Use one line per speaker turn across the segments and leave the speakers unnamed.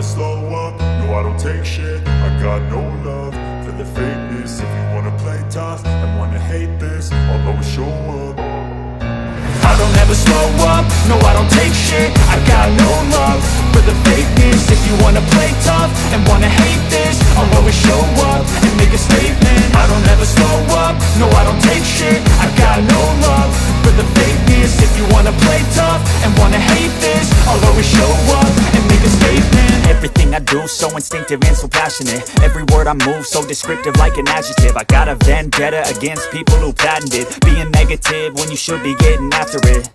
never slow up, no I don't take shit. I got no love for the fakeness. If you wanna play tough and wanna hate this, I'll always show up. I don't ever slow up, no I don't take shit. I got no love for the fakeness. If you wanna play tough and wanna hate this, I'll always show up and make a statement. I don't ever slow up, no I don't take shit. I got no love for the fakeness. If you wanna play tough and wanna hate this, I'll always show up and make a statement.
Everything I do so instinctive and so passionate. Every word I move so descriptive like an adjective. I got a vendetta against people who patented being negative when you should be getting after it.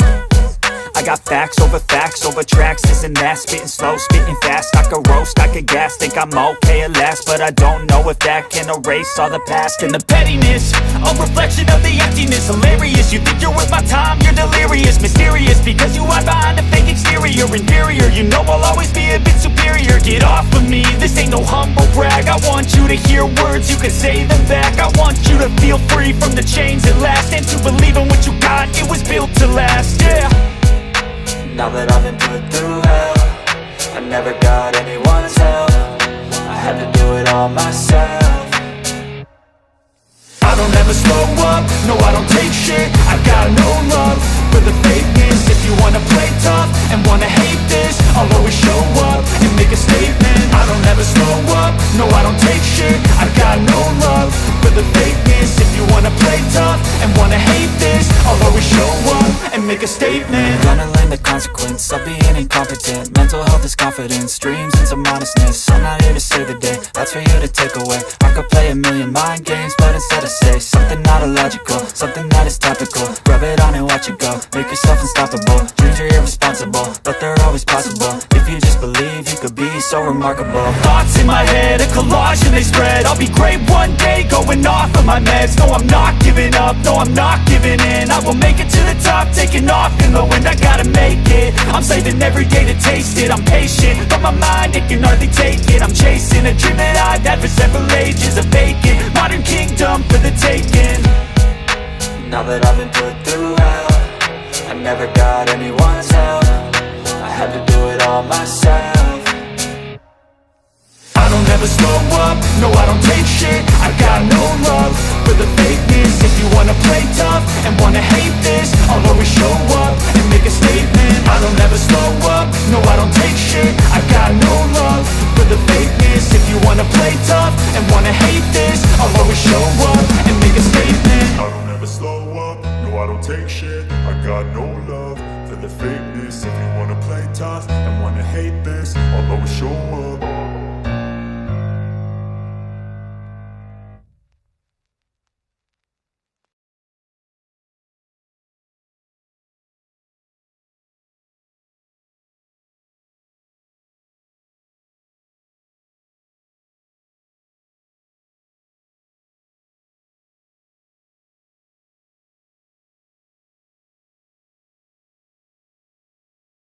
I got facts over tracks, this and that. Spitting slow, spitting fast. I could roast, I could gas. Think I'm okay at last, but I don't know if that can erase all the past. And the pettiness, a reflection of the emptiness. Hilarious, you think you're worth my time, you're delirious. Mysterious, because you hide behind a fake exterior. Inferior, you know I'll always be a bit superior. Get off of me, this ain't no humble brag. I want you to hear words, you can say them back. I want you to feel free from the chains at last, and to believe in what you got, it was built to last, yeah.
Now that I've been put through hell, I never got anyone's help. I had to do it all myself.
I don't ever slow up, no I don't take shit. I got no love for the fakeness. If you wanna play tough and wanna hate this, I'll always show up and make a statement. I don't ever slow up, no I don't take shit. I got no love for the fakeness. If you wanna play tough and wanna hate this, I'll always show up and make a statement.
Gonna learn the consequence of being incompetent. Mental health is confidence, dreams and some modestness. I'm not here to save the day, that's for you to take away. I could play a million mind games, but instead I say something not illogical, something that is topical. Rub it on and watch it go, make yourself unstoppable. Dreams are irresponsible, but they're always possible. If you just believe, you could be so remarkable.
Thoughts in my head, a collage and they spread. I'll be great one day, going off of my meds. No, I'm not giving up, no, I'm not giving in. I will make it to the top, taking off in the wind. I gotta make it, I'm saving every day to taste it. I'm patient, but my mind, it can hardly take it. I'm chasing a dream that I've had for several ages. A vacant, modern kingdom for the taking.
Now that I've been put through hell, I never got anyone's help. I had to do it all myself.
I don't ever slow up, no I don't take shit. I got no love for the fakeness. If you wanna play tough and wanna hate this, I'll always show up and make a statement. I don't ever slow up, no I don't take shit. I got no love for the fakeness. If you wanna play tough and wanna hate this, I'll always show up and make a statement. I don't ever slow up, no I don't take shit. I got no love for the fakeness. If you wanna play tough and wanna hate this, I'll always show up.